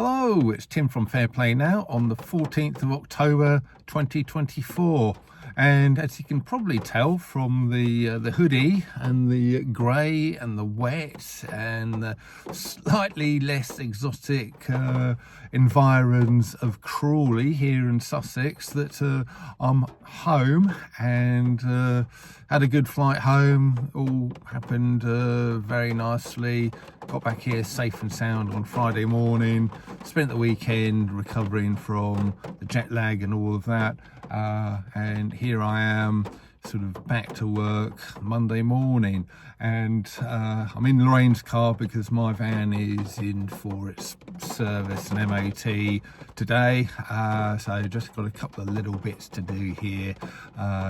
Hello, it's Tim from Fair Play Now on the 14th of October 2024. And as you can probably tell from the hoodie and the grey and the wet and the slightly less exotic environs of Crawley here in Sussex, that I'm home and had a good flight home. All happened very nicely. Got back here safe and sound on Friday morning. Spent the weekend recovering from the jet lag and all of that. And here I am, sort of back to work Monday morning, and I'm in Lorraine's car because my van is in for its service and MOT today, so just got a couple of little bits to do here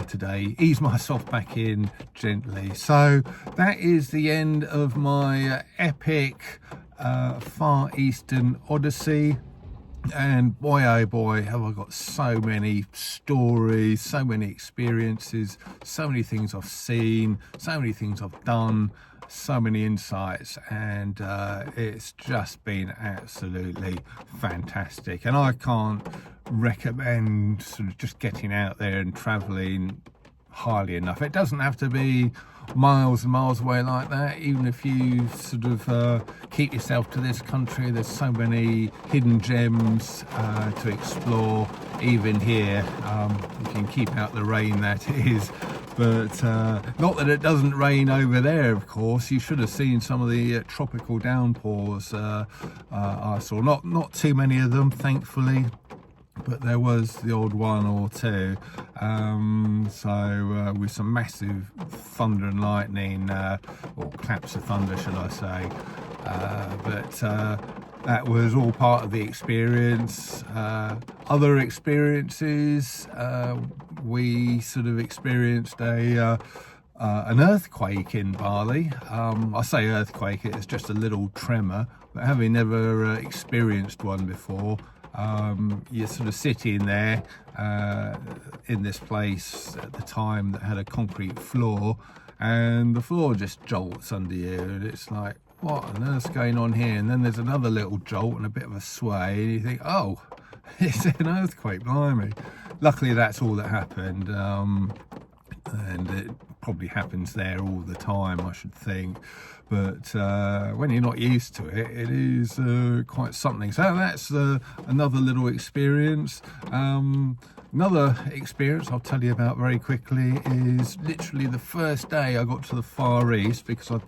today, ease myself back in gently. So that is the end of my epic Far Eastern Odyssey. And boy, oh boy, have I got so many stories, so many experiences, so many things I've seen, so many things I've done, so many insights, and it's just been absolutely fantastic. And I can't recommend sort of just getting out there and travelling highly enough. It doesn't have to be miles and miles away like that. Even if you sort of keep yourself to this country, there's so many hidden gems to explore. Even here, you can keep out the rain, that is, but not that it doesn't rain over there, of course. You should have seen some of the tropical downpours I saw. Not too many of them, thankfully, but there was the odd one or two. So with some massive thunder and lightning, or claps of thunder, should I say. But that was all part of the experience. Other experiences, we sort of experienced an earthquake in Bali. I say earthquake, it's just a little tremor, but having never experienced one before, you're sort of sitting there in this place at the time that had a concrete floor, and the floor just jolts under you, and it's like, what on earth's going on here? And then there's another little jolt and a bit of a sway, and you think, oh, it's an earthquake, blimey. Luckily that's all that happened, and it probably happens there all the time, I should think. But when you're not used to it, it is quite something. So that's another little experience. Another experience I'll tell you about very quickly is literally the first day I got to the Far East, because I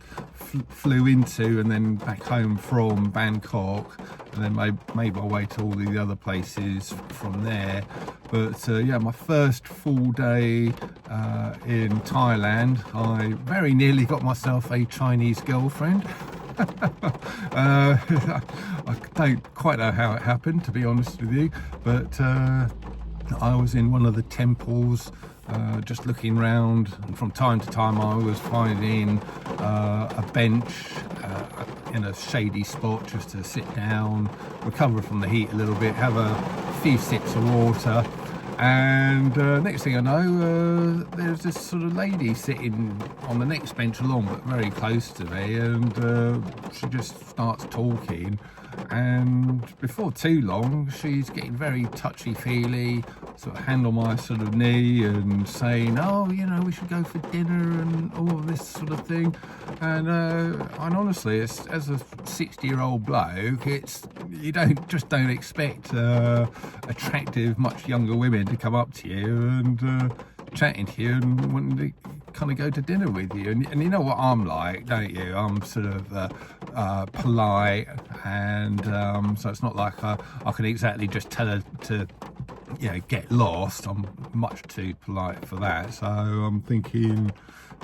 flew into and then back home from Bangkok, and then made my way to all the other places from there. But yeah, my first full day in Thailand, I very nearly got myself a Chinese girlfriend. I don't quite know how it happened, to be honest with you, but I was in one of the temples, just looking around, and from time to time I was finding a bench in a shady spot just to sit down, recover from the heat a little bit, have a few sips of water. And next thing I know, there's this sort of lady sitting on the next bench along, but very close to me, and she just starts talking, and before too long she's getting very touchy-feely, sort of hand on my sort of knee and saying, oh, you know, we should go for dinner and all of this sort of thing. And honestly, it's, as a 60-year-old bloke, you don't expect attractive, much younger women to come up to you and chatting to you and wanting to kind of go to dinner with you. And you know what I'm like, don't you? I'm sort of polite, and so it's not like I can exactly just tell her to, you know, get lost. I'm much too polite for that. So I'm thinking,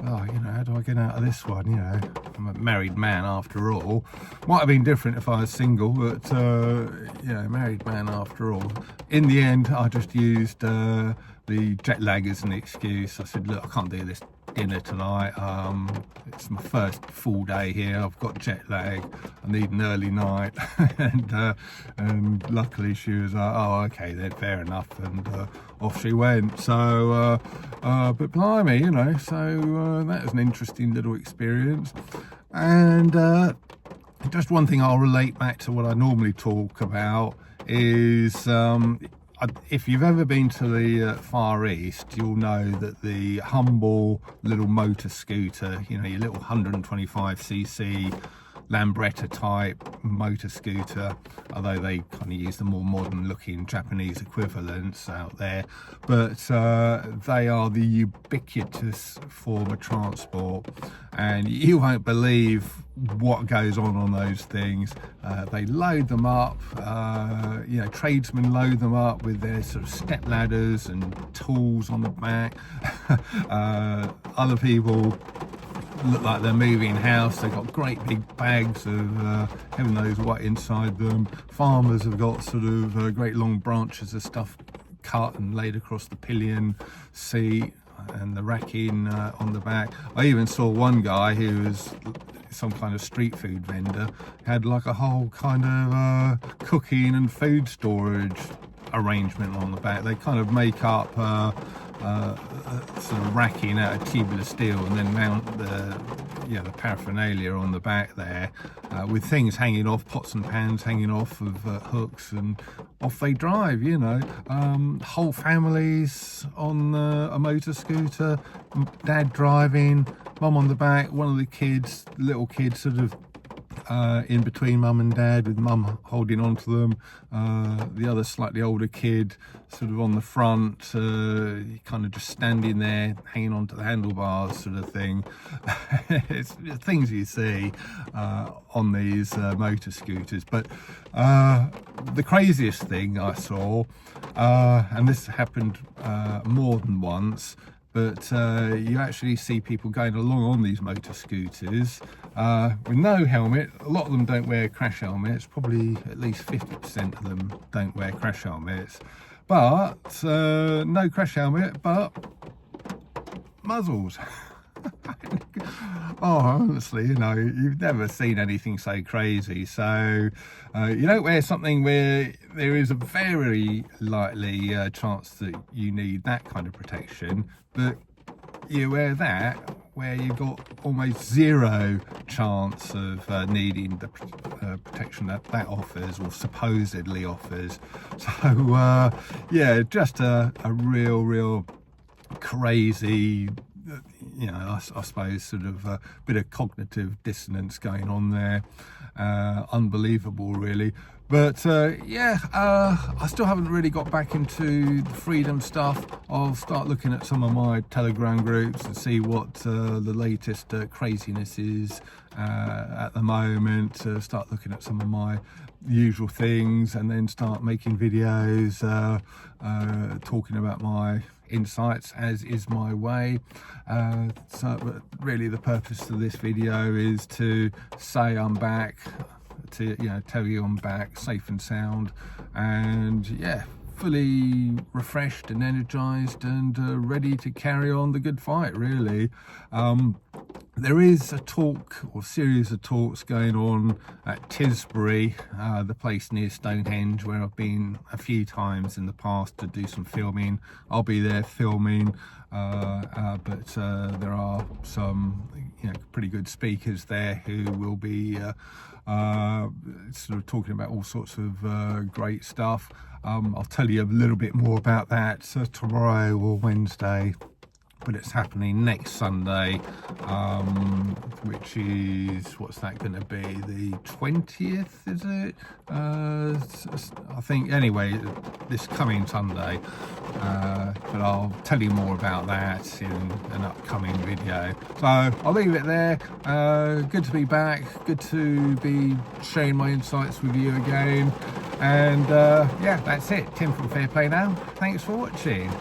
oh, you know, how do I get out of this one? You know, I'm a married man after all. Might have been different if I was single, but you know, married man after all. In the end, I just used the jet lag as an excuse. I said, look, I can't do this dinner tonight. It's my first full day here. I've got jet lag. I need an early night. and luckily she was like, oh, okay then, fair enough. And off she went. So, but blimey, you know, so that was an interesting little experience. And Just one thing I'll relate back to what I normally talk about is if you've ever been to the Far East, you'll know that the humble little motor scooter, you know, your little 125cc Lambretta type motor scooter, although they kind of use the more modern looking Japanese equivalents out there, but they are the ubiquitous form of transport, and you won't believe what goes on those things. They load them up, you know, tradesmen load them up with their sort of step ladders and tools on the back. Other people look like they're moving house. They've got great big bags of heaven knows what inside them. Farmers have got sort of great long branches of stuff cut and laid across the pillion seat and the racking on the back. I even saw one guy who was some kind of street food vendor, had like a whole kind of cooking and food storage arrangement on the back. They kind of make up sort of racking out of tubular steel and then mount the, you know, the paraphernalia on the back there with things hanging off, pots and pans hanging off of hooks, and off they drive, you know. Whole families on a motor scooter, dad driving, mum on the back, one of the kids, little kids sort of in between mum and dad, with mum holding on to them, the other slightly older kid sort of on the front, kind of just standing there hanging on to the handlebars sort of thing. It's things you see on these motor scooters. But the craziest thing I saw, and this happened more than once, but you actually see people going along on these motor scooters with no helmet. A lot of them don't wear crash helmets. Probably at least 50% of them don't wear crash helmets. But no crash helmet, but muzzles. Oh, honestly, you know, you've never seen anything so crazy. So you don't wear something where there is a very likely chance that you need that kind of protection, but you wear that where you've got almost zero chance of needing the protection that offers, or supposedly offers. So yeah, just a real crazy, you know, I suppose sort of a bit of cognitive dissonance going on there. Unbelievable, really. But yeah, I still haven't really got back into the freedom stuff. I'll start looking at some of my Telegram groups and see what the latest craziness is at the moment. Start looking at some of my usual things, and then start making videos talking about my insights, as is my way. So really the purpose of this video is to say I'm back, to, you know, tell you I'm back safe and sound, and yeah, fully refreshed and energized and ready to carry on the good fight, really. There is a talk, or series of talks, going on at Tisbury, the place near Stonehenge, where I've been a few times in the past to do some filming. I'll be there filming, but there are some, you know, pretty good speakers there who will be sort of talking about all sorts of great stuff. I'll tell you a little bit more about that tomorrow or Wednesday, but it's happening next Sunday, which is, what's that going to be, the 20th, is it? I think, anyway, this coming Sunday, but I'll tell you more about that in an upcoming video. So I'll leave it there. Good to be back, good to be sharing my insights with you again, and yeah, that's it. Tim from Fair Play Now, thanks for watching.